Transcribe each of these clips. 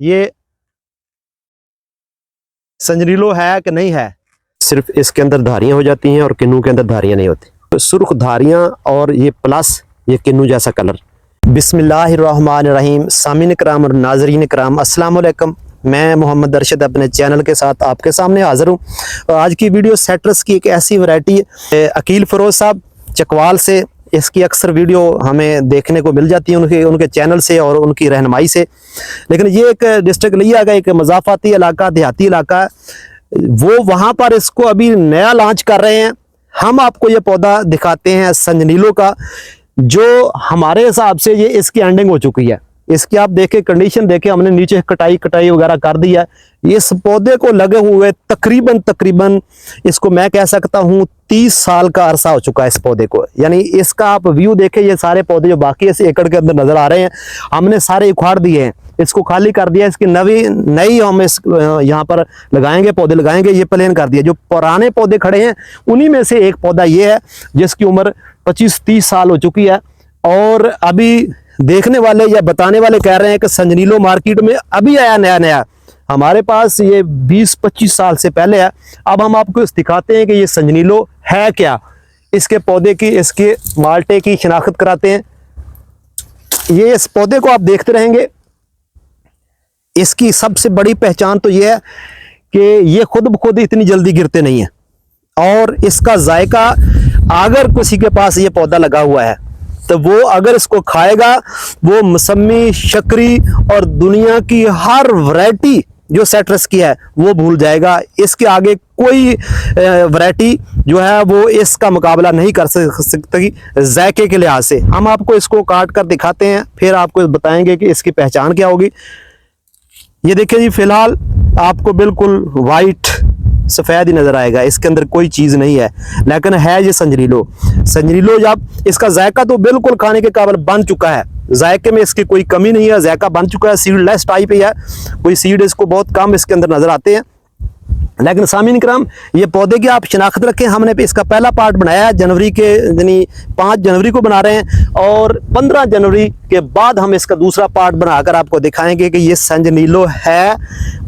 ये संजनीलो है कि नहीं है। सिर्फ इसके अंदर धारियां हो जाती हैं और किन्नू के अंदर धारियां नहीं होती। तो सुर्ख धारियां और ये प्लस ये किन्नू जैसा कलर। बिस्मिल्लाहिर्रहमानिर्रहीम। सामीन कराम और नाजरीन कराम, अस्सलाम वालेकुम। मैं मोहम्मद अरशद अपने चैनल के साथ आपके सामने हाजिर हूँ। आज की वीडियो सेट्रस की एक ऐसी वैरायटी है, अकील फ़रोज़ साहब चकवाल से इसकी अक्सर वीडियो हमें देखने को मिल जाती है उनके चैनल से और उनकी रहनुमाई से। लेकिन ये एक डिस्ट्रिक्ट लिया गया, एक मज़ाफ़ाती इलाका, देहाती इलाका है, वो वहाँ पर इसको अभी नया लॉन्च कर रहे हैं। हम आपको ये पौधा दिखाते हैं संजनीलो का, जो हमारे हिसाब से ये इसकी एंडिंग हो चुकी है। इसकी आप देखें कंडीशन देखें, हमने नीचे कटाई वगैरह कर दी है। इस पौधे को लगे हुए तकरीबन इसको मैं कह सकता हूँ 30 साल का अरसा हो चुका है इस पौधे को। यानी इसका आप व्यू देखें, ये सारे पौधे जो बाकी इस एकड़ के अंदर नजर आ रहे हैं, हमने सारे उखाड़ दिए हैं, इसको खाली कर दिया। इसकी नई हम इस यहाँ पर लगाएंगे, पौधे लगाएंगे। ये प्लेन कर दिया। जो पुराने पौधे खड़े हैं उन्हीं में से एक पौधा ये है जिसकी उम्र 25-30 साल हो चुकी है। और अभी देखने वाले या बताने वाले कह रहे हैं कि संजनीलो मार्केट में अभी आया नया। हमारे पास ये 20-25 साल से पहले है। अब हम आपको दिखाते हैं कि ये संजनीलो है क्या, इसके पौधे की, इसके माल्टे की शिनाख्त कराते हैं। ये इस पौधे को आप देखते रहेंगे। इसकी सबसे बड़ी पहचान तो ये है कि ये खुद ब खुद इतनी जल्दी गिरते नहीं है। और इसका जायका, अगर किसी के पास ये पौधा लगा हुआ है तो वो अगर इसको खाएगा, वो मौसमी, शकरी और दुनिया की हर वैरायटी जो सेट्रस की है वो भूल जाएगा। इसके आगे कोई वैरायटी जो है वो इसका मुकाबला नहीं कर सकती जायके के लिहाज से। हम आपको इसको काट कर दिखाते हैं, फिर आपको बताएंगे कि इसकी पहचान क्या होगी। ये देखिए जी, फिलहाल आपको बिल्कुल वाइट सफ़ेद ही नज़र आएगा, इसके अंदर कोई चीज़ नहीं है, लेकिन है ये संजनीलो। जब इसका जायका तो बिल्कुल खाने के काबिल बन चुका है, जायके में इसकी कोई कमी नहीं है, जायका बन चुका है। सीडलेस टाइप ही है, कोई सीड इसको बहुत कम इसके अंदर नज़र आते हैं। लेकिन सामीन कराम, ये पौधे की आप शिनाख्त रखें। हमने इसका पहला पार्ट बनाया है जनवरी के, यानी 5 जनवरी को बना रहे हैं, और 15 जनवरी के बाद हम इसका दूसरा पार्ट बनाकर आपको दिखाएंगे कि ये संजनीलो है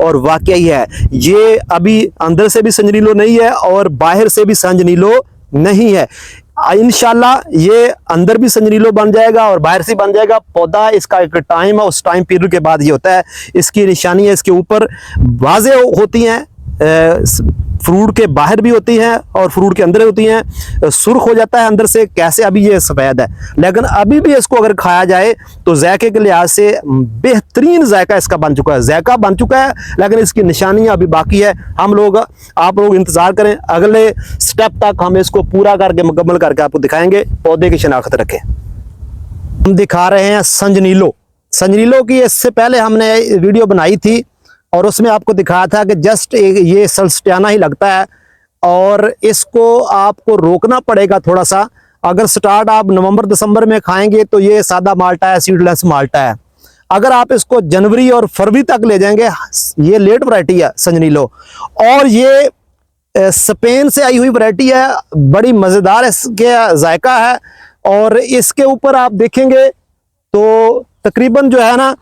और वाकई है। ये अभी अंदर से भी संजनीलो नहीं है और बाहर से भी संजनीलो नहीं है। इंशाल्लाह ये अंदर भी संजनीलो बन जाएगा और बाहर से बन जाएगा। पौधा इसका एक टाइम है, उस टाइम पीरियड के बाद ये होता है। इसकी निशानियाँ इसके ऊपर वाज़े होती हैं, फ्रूट के बाहर भी होती हैं और फ्रूट के अंदर होती हैं। सुर्ख हो जाता है अंदर से, कैसे अभी ये सफ़ेद है, लेकिन अभी भी इसको अगर खाया जाए तो जायके के लिहाज से बेहतरीन जायका इसका बन चुका है। जायका बन चुका है, लेकिन इसकी निशानियां अभी बाकी है। आप लोग इंतज़ार करें, अगले स्टेप तक हम इसको पूरा करके मुकम्मल करके आपको दिखाएंगे। पौधे की शिनाख्त रखें। हम दिखा रहे हैं संजनीलो की। इससे पहले हमने वीडियो बनाई थी और उसमें आपको दिखाया था कि जस्ट ये सल्स्टियाना ही लगता है और इसको आपको रोकना पड़ेगा थोड़ा सा। अगर स्टार्ट आप नवंबर-दिसंबर में खाएंगे तो ये सादा माल्टा है, सीडलेस माल्टा है। अगर आप इसको जनवरी और फरवरी तक ले जाएंगे, ये लेट वैरायटी है संजनीलो, और ये स्पेन से आई हुई वैरायटी है। बड़ी मज़ेदार इसके जायका है। और इसके ऊपर आप देखेंगे तो तकरीबन जो है ना,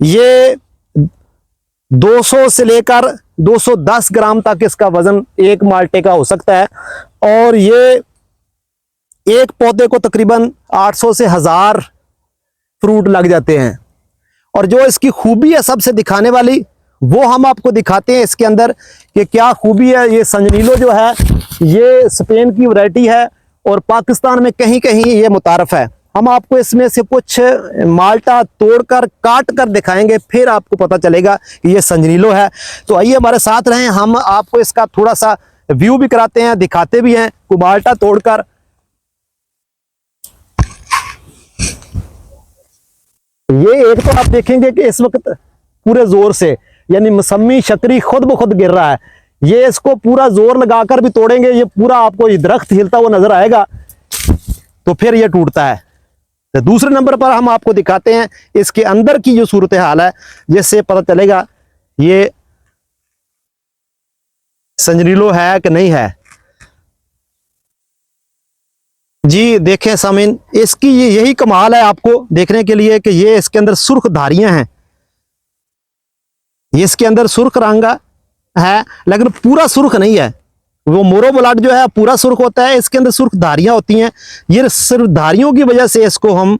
ये 200 से लेकर 210 ग्राम तक इसका वजन एक माल्टे का हो सकता है। और ये एक पौधे को तकरीबन 800 से 1000 फ्रूट लग जाते हैं। और जो इसकी खूबी है सबसे दिखाने वाली, वो हम आपको दिखाते हैं इसके अंदर कि क्या खूबी है। ये संजनीलो जो है ये स्पेन की वैरायटी है और पाकिस्तान में कहीं कहीं ये मुतारफ है। हम आपको इसमें से कुछ माल्टा तोड़कर काट कर दिखाएंगे, फिर आपको पता चलेगा कि ये संजनीलो है। तो आइए हमारे साथ रहें, हम आपको इसका थोड़ा सा व्यू भी कराते हैं, दिखाते भी हैं। को माल्टा तोड़कर ये एक तो आप देखेंगे कि इस वक्त पूरे जोर से, यानी मौसमी शकरी खुद ब खुद गिर रहा है। ये इसको पूरा जोर लगाकर भी तोड़ेंगे, ये पूरा आपको ये दरख्त हिलता हुआ नजर आएगा, तो फिर ये टूटता है। तो दूसरे नंबर पर हम आपको दिखाते हैं इसके अंदर की जो सूरत हाल है, जिससे पता चलेगा ये संजनीलो है कि नहीं है। जी देखें सामीन, इसकी यही कमाल है आपको देखने के लिए कि ये इसके अंदर सुर्ख धारियां हैं। ये इसके अंदर सुर्ख रंग है, लेकिन पूरा सुर्ख नहीं है। वो मोरो ब्लड जो है पूरा सुर्ख होता है, इसके अंदर सुर्ख धारियां होती हैं। ये सिर्फ धारियों की वजह से इसको हम,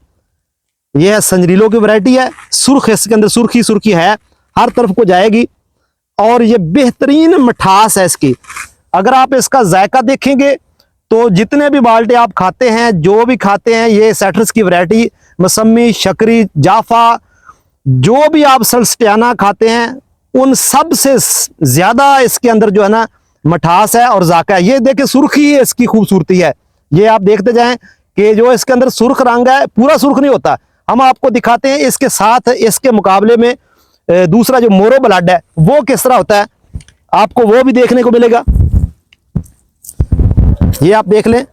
ये है संजरीलो की वैरायटी है। सुर्ख इसके अंदर सुर्खी सुर्खी है, हर तरफ को जाएगी। और ये बेहतरीन मिठास है इसकी। अगर आप इसका जायका देखेंगे तो जितने भी माल्टे आप खाते हैं, जो भी खाते हैं, ये सेट्रस की वैरायटी, मौसमी, शकरी, जाफा, जो भी आप सल्स्टियाना खाते हैं, उन सब से ज्यादा इसके अंदर जो है ना मिठास है और जायका है। ये देखिए सुर्खी है इसकी खूबसूरती है। ये आप देखते जाएं कि जो इसके अंदर सुर्ख रंग है, पूरा सुर्ख नहीं होता। हम आपको दिखाते हैं इसके साथ, इसके मुकाबले में दूसरा जो मोरो ब्लड है वो किस तरह होता है, आपको वो भी देखने को मिलेगा। ये आप देख लें,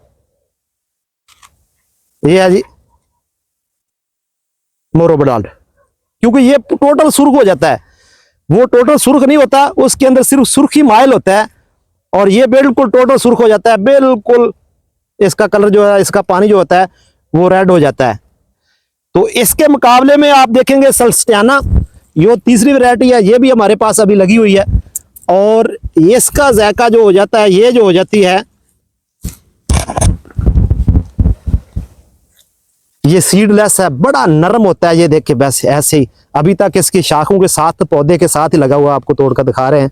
ये है जी मोरो ब्लड। क्योंकि ये टोटल सुर्ख हो जाता है, वो टोटल सुर्ख नहीं होता, उसके अंदर सिर्फ सुर्खी माइल होता है। और ये बिल्कुल टोटल सुर्ख हो जाता है, बिल्कुल इसका कलर जो है, इसका पानी जो होता है वो रेड हो जाता है। तो इसके मुकाबले में आप देखेंगे सल्स्टियाना, ये तीसरी वैरायटी है, ये भी हमारे पास अभी लगी हुई है। और इसका जायका जो हो जाता है, ये जो हो जाती है, ये सीडलेस है, बड़ा नरम होता है। ये देखिए बस ऐसे ही, अभी तक इसकी शाखों के साथ, पौधे के साथ ही लगा हुआ, आपको तोड़कर दिखा रहे हैं।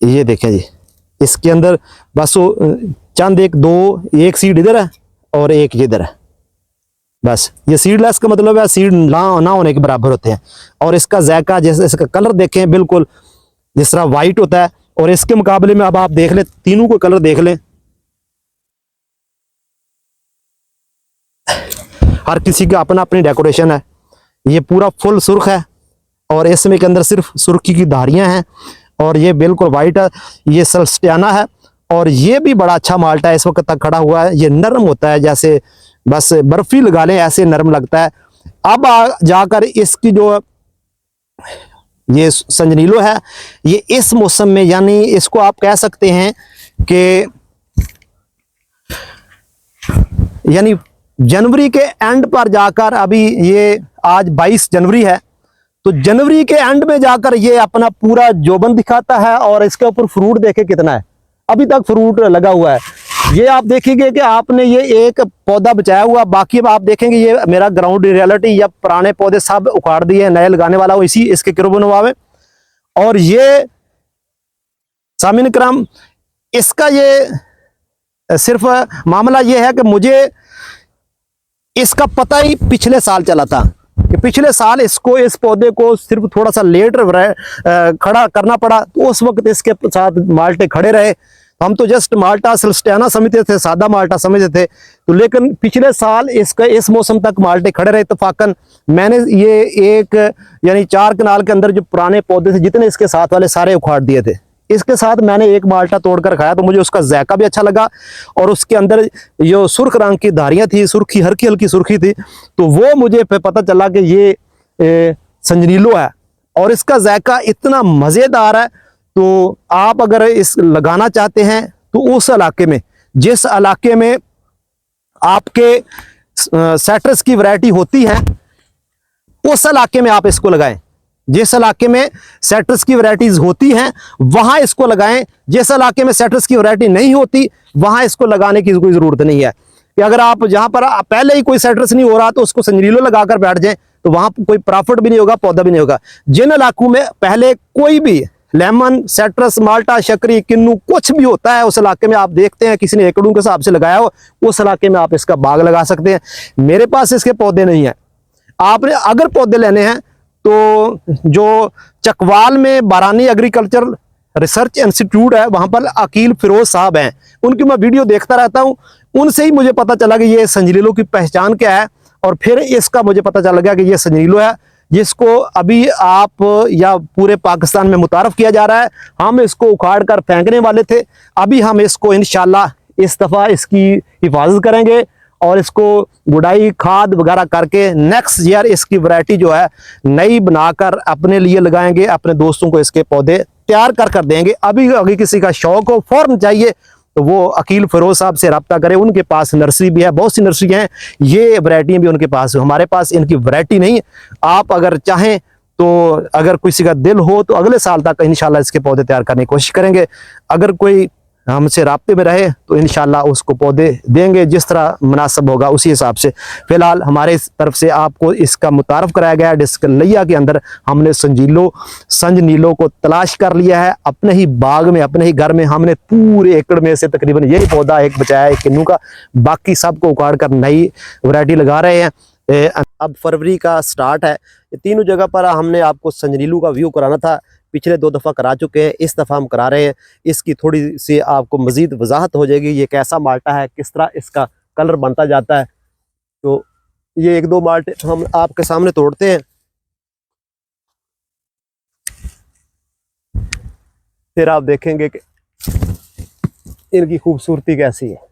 ये देखें जी, इसके अंदर बस वो चंद एक दो, एक सीड इधर है और एक इधर है, बस। ये सीडलेस का मतलब है सीड ना होने के बराबर होते हैं। और इसका जायका, जैसे इसका कलर देखें, बिल्कुल जिस तरह वाइट होता है। और इसके मुकाबले में अब आप देख लें, तीनों को कलर देख लें, हर किसी का अपना अपनी डेकोरेशन है। ये पूरा फुल सुर्ख है और इसमें के अंदर सिर्फ सुर्खी की धारियां हैं। और ये बिल्कुल वाइट है, ये सल्स्टियाना है। और ये भी बड़ा अच्छा माल्टा है, इस वक्त तक खड़ा हुआ है। ये नरम होता है, जैसे बस बर्फी लगा लें ऐसे नरम लगता है। अब जाकर इसकी जो ये संजनीलो है, ये इस मौसम में, यानी इसको आप कह सकते हैं कि यानी जनवरी के एंड पर जाकर, अभी ये आज 22 जनवरी है, तो जनवरी के एंड में जाकर ये अपना पूरा जोबन दिखाता है। और इसके ऊपर फ्रूट देखे कितना है, अभी तक फ्रूट लगा हुआ है। ये आप देखेंगे कि आपने ये एक पौधा बचाया हुआ, बाकी अब आप देखेंगे ये मेरा ग्राउंड रियलिटी या पुराने पौधे सब उखाड़ दिए, नए लगाने वाला हूं इसी इसके किरबनवा में। और ये सामीन करम, इसका ये सिर्फ मामला ये है कि मुझे इसका पता ही पिछले साल चला था कि पिछले साल इसको, इस पौधे को सिर्फ थोड़ा सा लेट खड़ा करना पड़ा। तो उस वक्त इसके साथ माल्टे खड़े रहे। हम तो जस्ट माल्टा सल्स्टियाना समझते थे, सादा माल्टा समझते थे। तो लेकिन पिछले साल इसका इस मौसम तक माल्टे खड़े रहे। इत्तफाकन मैंने ये एक यानी 4 कनाल के अंदर जो पुराने पौधे थे, जितने इसके साथ वाले, सारे उखाड़ दिए थे। इसके साथ मैंने एक माल्टा तोड़कर खाया, तो मुझे उसका जायका भी अच्छा लगा। और उसके अंदर जो सुर्ख रंग की धारियां थी, सुर्खी, हल्की हल्की सुर्खी थी, तो वो मुझे फिर पता चला कि ये संजनीलो है। और इसका जायका इतना मज़ेदार है। तो आप अगर इस लगाना चाहते हैं तो उस इलाके में, जिस इलाके में आपके सेट्रस की वैरायटी होती है, उस इलाके में आप इसको लगाएं। जिस इलाके में सेट्रस की वैरायटीज होती हैं वहां इसको लगाएं। जिस इलाके में सेट्रस की वैरायटी नहीं होती वहां इसको लगाने की कोई जरूरत नहीं है। कि अगर आप जहां पर पहले ही कोई सेट्रस नहीं हो रहा तो उसको संजनीलो लगाकर बैठ जाएं, तो वहां कोई प्रॉफिट भी नहीं होगा, पौधा भी नहीं होगा। जिन इलाकों में पहले कोई भी लेमन, सेट्रस, माल्टा, शकरी, किन्नू कुछ भी होता है, उस इलाके में आप देखते हैं किसी ने एकड़ों के हिसाब से लगाया हो, उस इलाके में आप इसका बाग लगा सकते हैं। मेरे पास इसके पौधे नहीं है। आपने अगर पौधे लेने हैं तो जो चकवाल में बारानी एग्रीकल्चर रिसर्च इंस्टीट्यूट है, वहां पर अकील फिरोज साहब हैं, उनकी मैं वीडियो देखता रहता हूं। उनसे ही मुझे पता चला कि ये संजनीलो की पहचान क्या है। और फिर इसका मुझे पता चल गया कि ये संजनीलो है, जिसको अभी आप या पूरे पाकिस्तान में मुतारफ किया जा रहा है। हम इसको उखाड़ कर फेंकने वाले थे, अभी हम इसको इंशाल्लाह इस दफ़ा इसकी हिफाजत करेंगे और इसको गुड़ाई, खाद वगैरह करके नेक्स्ट ईयर इसकी वैरायटी जो है नई बनाकर अपने लिए लगाएंगे, अपने दोस्तों को इसके पौधे तैयार कर देंगे। अभी किसी का शौक हो, फौरन चाहिए, तो वो अकील फिरोज साहब से रब्ता करें। उनके पास नर्सरी भी है, बहुत सी नर्सरी हैं, ये वैरायटी भी उनके पास है। हमारे पास इनकी वैरायटी नहीं है। आप अगर चाहें तो अगर किसी का दिल हो तो अगले साल तक इंशाल्लाह इसके पौधे तैयार करने की कोशिश करेंगे। अगर कोई हमसे राब्ते में रहे तो इंशाल्लाह उसको पौधे देंगे जिस तरह मुनासिब होगा उसी हिसाब से। फिलहाल हमारे तरफ से आपको इसका मुतारफ़ कराया गया है। डिस्कलैया के अंदर हमने संज नीलो को तलाश कर लिया है। अपने ही बाग में, अपने ही घर में हमने पूरे एकड़ में से तकरीबन यही पौधा एक बचाया है किन्नू का, बाकी सबको उखाड़ कर नई वैरायटी लगा रहे हैं। अब फरवरी का स्टार्ट है। ये तीनों जगह पर हमने आपको संजनीलू का व्यू कराना था, पिछले 2 दफ़ा करा चुके हैं, इस दफ़ा हम करा रहे हैं। इसकी थोड़ी सी आपको मज़ीद वजाहत हो जाएगी, ये कैसा माल्टा है, किस तरह इसका कलर बनता जाता है। तो ये 1-2 माल्टे हम आपके सामने तोड़ते हैं, फिर आप देखेंगे कि इनकी खूबसूरती कैसी है।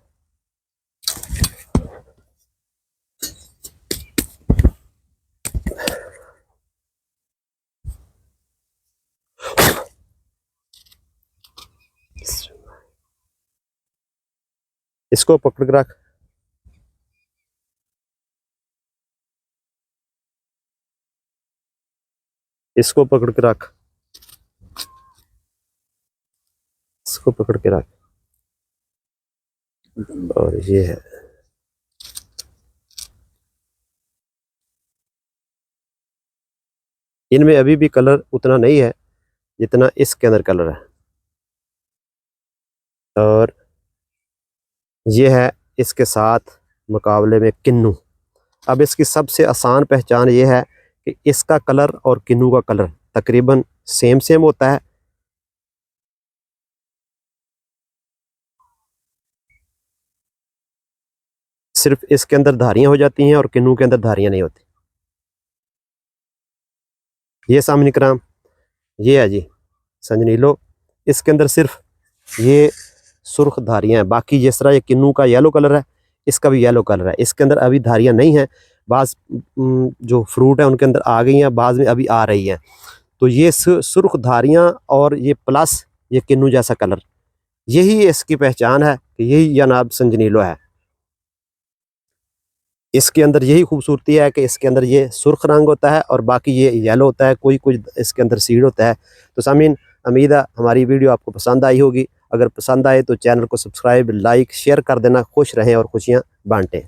इसको पकड़ कर रख, इसको पकड़ के रख, इसको पकड़ के रख। और ये है, इनमें अभी भी कलर उतना नहीं है जितना इसके अंदर कलर है। और ये है इसके साथ मुकाबले में किन्नू। अब इसकी सबसे आसान पहचान ये है कि इसका कलर और किन्नू का कलर तकरीबन सेम होता है। सिर्फ इसके अंदर धारियां हो जाती हैं और किन्नू के अंदर धारियां नहीं होती। ये सामने कराम, ये है जी संजनीलो, इसके अंदर सिर्फ ये सुर्ख धारियां हैं। बाकी जिस तरह ये किन्नू का येलो कलर है, इसका भी येलो कलर है। इसके अंदर अभी धारियां नहीं हैं, बाज़ जो फ्रूट है उनके अंदर आ गई हैं, बाज़ में अभी आ रही हैं। तो ये सुर्ख धारियां और ये प्लस ये किन्नू जैसा कलर, यही इसकी पहचान है कि यही जनाब संजनीलो है। इसके अंदर यही खूबसूरती है कि इसके अंदर ये सुर्ख रंग होता है और बाकी ये येलो होता है, कोई कुछ इसके अंदर सीड होता है। तो सामीन, उम्मीद है हमारी वीडियो आपको पसंद आई होगी। अगर पसंद आए तो चैनल को सब्सक्राइब, लाइक, शेयर कर देना। खुश रहें और खुशियाँ बांटें।